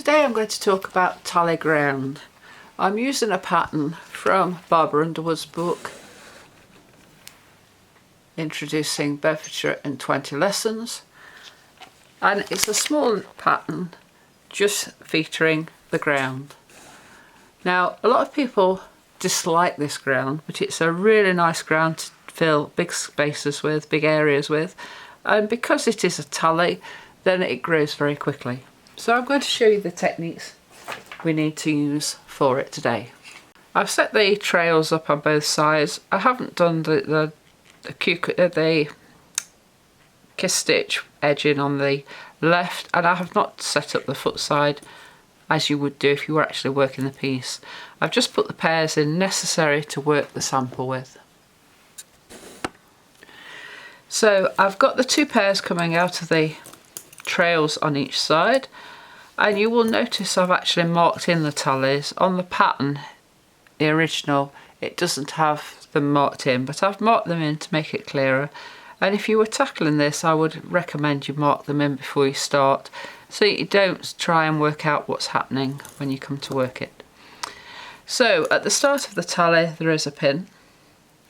Today I'm going to talk about tally ground. I'm using a pattern from Barbara Underwood's book introducing Bedfordshire in 20 lessons, and it's a small pattern just featuring the ground. Now a lot of people dislike this ground, but it's a really nice ground to fill big spaces with, big areas with, and because it is a tally then it grows very quickly. So I'm going to show you the techniques we need to use for it today. I've set the trails up on both sides. I haven't done the kiss stitch edging on the left, and I have not set up the foot side as you would do if you were actually working the piece. I've just put the pairs in necessary to work the sample with. So I've got the two pairs coming out of the trails on each side, and you will notice I've actually marked in the tallies. On the pattern, the original, it doesn't have them marked in, but I've marked them in to make it clearer. And if you were tackling this, I would recommend you mark them in before you start, so you don't try and work out what's happening when you come to work it. So at the start of the tally there is a pin.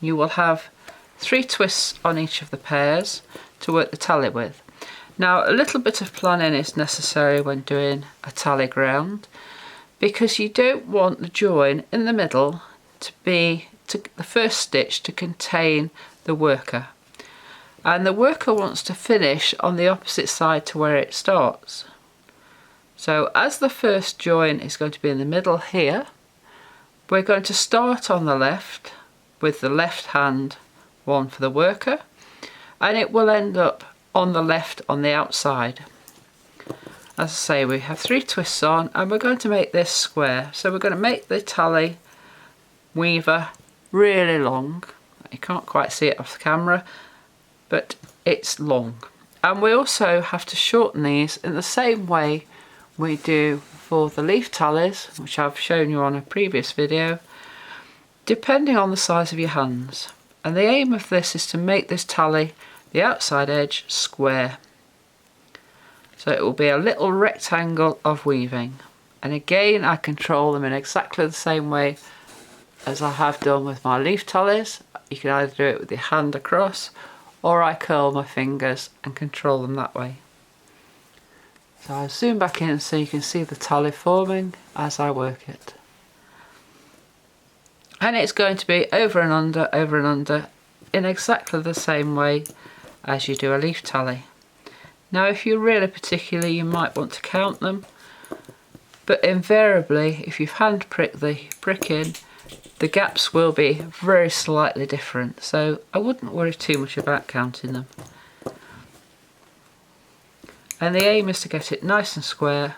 You will have 3 twists on each of the pairs to work the tally with. Now a little bit of planning is necessary when doing a tally ground, because you don't want the join in the middle to be the first stitch to contain the worker, and the worker wants to finish on the opposite side to where it starts. So as the first join is going to be in the middle here, we're going to start on the left with the left hand one for the worker, and it will end up on the left on the outside. As I say, we have 3 twists on, and we're going to make this square. So we're going to make the tally weaver really long. You can't quite see it off the camera, but it's long. And we also have to shorten these in the same way we do for the leaf tallies, which I've shown you on a previous video, depending on the size of your hands. And the aim of this is to make this tally, the outside edge, square. So it will be a little rectangle of weaving. And again, I control them in exactly the same way as I have done with my leaf tallies. You can either do it with your hand across, or I curl my fingers and control them that way. So I'll zoom back in so you can see the tally forming as I work it. And it's going to be over and under in exactly the same way as you do a leaf tally. Now if you're really particular, you might want to count them, but invariably if you've hand pricked the brick in, the gaps will be very slightly different, so I wouldn't worry too much about counting them. And the aim is to get it nice and square,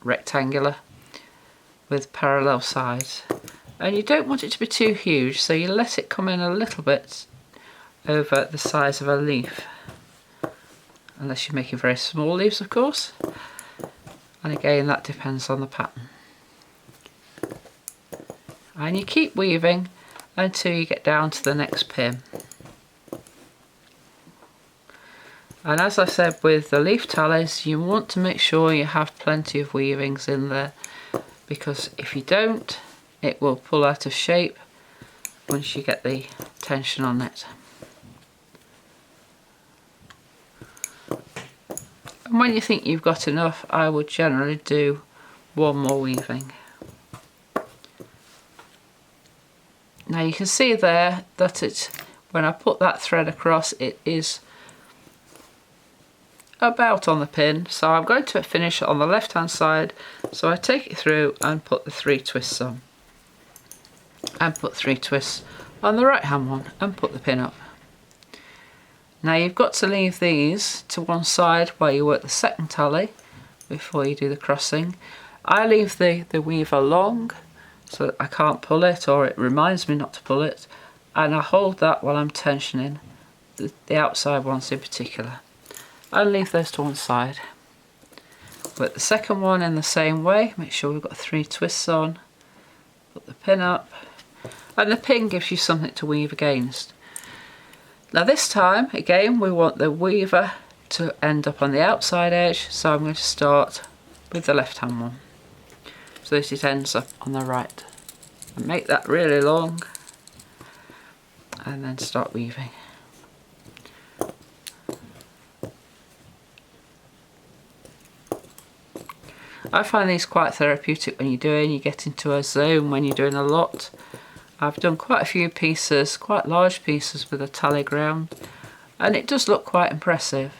rectangular, with parallel sides. And you don't want it to be too huge, so you let it come in a little bit over the size of a leaf, unless you're making very small leaves, of course, and again that depends on the pattern. And you keep weaving until you get down to the next pin. And as I said with the leaf tallies, you want to make sure you have plenty of weavings in there, because if you don't, it will pull out of shape once you get the tension on it. And when you think you've got enough, I would generally do one more weaving. Now you can see there that when I put that thread across, it is about on the pin, so I'm going to finish on the left hand side, so I take it through and put the 3 twists on, and put 3 twists on the right hand one and put the pin up. Now you've got to leave these to one side while you work the second tally before you do the crossing. I leave the weaver long so that I can't pull it, or it reminds me not to pull it, and I hold that while I'm tensioning the outside ones in particular. I'll leave those to one side. Work the second one in the same way, make sure we've got 3 twists on, put the pin up, and the pin gives you something to weave against. Now this time, again, we want the weaver to end up on the outside edge, so I'm going to start with the left hand one, so that it ends up on the right. And make that really long and then start weaving. I find these quite therapeutic when you're doing, you get into a zone when you're doing a lot. I've done quite a few pieces, quite large pieces with a tally ground, and it does look quite impressive.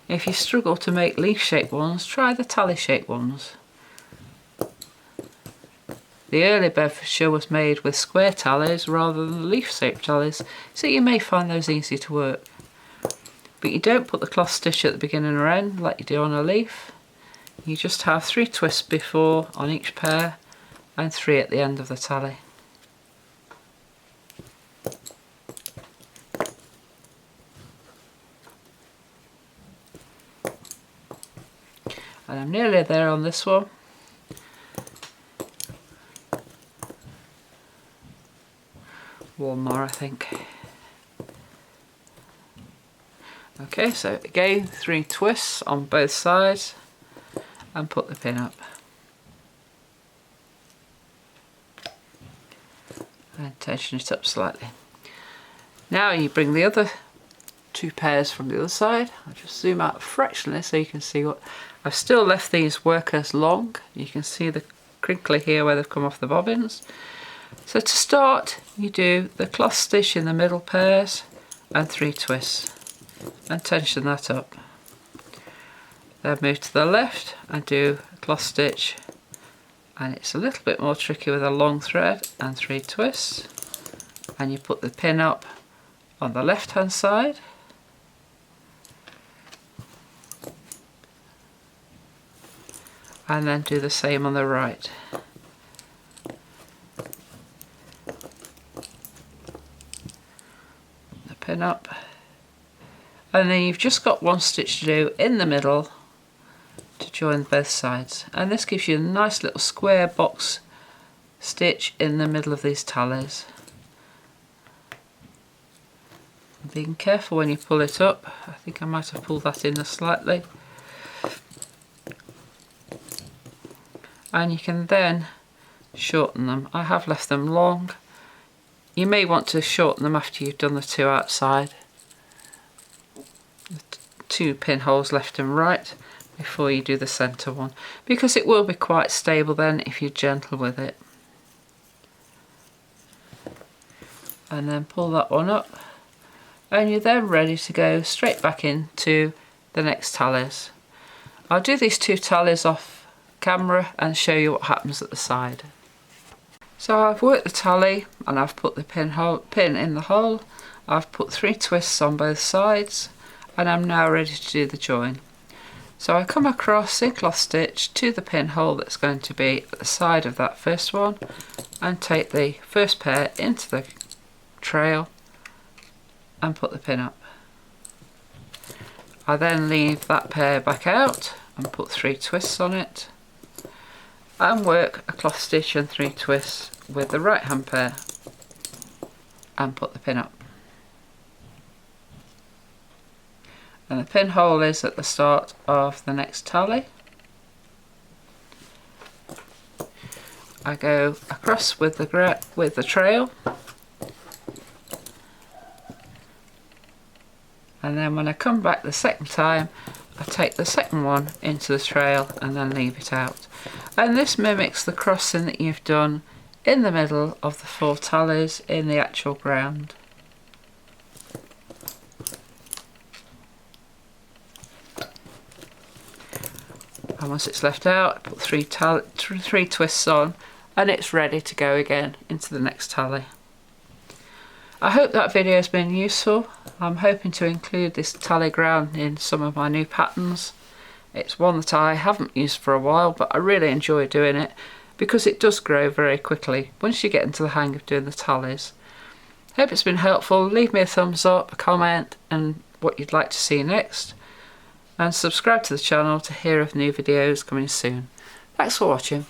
If you struggle to make leaf shaped ones, try the tally shaped ones. The early Bedfordshire was made with square tallies rather than leaf shaped tallies, so you may find those easy to work. But you don't put the cloth stitch at the beginning or end like you do on a leaf. You just have 3 twists before on each pair and 3 at the end of the tally. And I'm nearly there on this one. One more, I think. Okay, so again 3 twists on both sides and put the pin up. And tension it up slightly. Now you bring the other 2 pairs from the other side. I'll just zoom out fractionally so you can see what I've still left these workers long. You can see the crinkly here where they've come off the bobbins. So to start, you do the cloth stitch in the middle pairs and 3 twists and tension that up. Then move to the left and do a cloth stitch, and it's a little bit more tricky with a long thread and 3 twists, and you put the pin up on the left hand side. And then do the same on the right. The pin up, and then you've just got 1 stitch to do in the middle to join both sides, and this gives you a nice little square box stitch in the middle of these tallies. Being careful when you pull it up. I think I might have pulled that in slightly. And you can then shorten them. I have left them long. You may want to shorten them after you've done the 2 outside. The 2 pinholes left and right before you do the centre one, because it will be quite stable then if you're gentle with it. And then pull that one up, and you're then ready to go straight back into the next tallies. I'll do these 2 tallies off camera and show you what happens at the side. So I've worked the tally and I've put the pin in the hole. I've put 3 twists on both sides, and I'm now ready to do the join. So I come across in cloth stitch to the pinhole that's going to be at the side of that first one, and take the first pair into the trail and put the pin up. I then leave that pair back out and put 3 twists on it, and work a cloth stitch and 3 twists with the right hand pair and put the pin up. And the pinhole is at the start of the next tally. I go across with the trail, and then when I come back the second time, I take the second one into the trail and then leave it out. And this mimics the crossing that you've done in the middle of the 4 tallies in the actual ground. And once it's left out, I put 3 twists on, and it's ready to go again into the next tally. I hope that video has been useful. I'm hoping to include this tally ground in some of my new patterns. It's one that I haven't used for a while, but I really enjoy doing it because it does grow very quickly once you get into the hang of doing the tallies. Hope it's been helpful. Leave me a thumbs up, a comment, and what you'd like to see next. And subscribe to the channel to hear of new videos coming soon. Thanks for watching.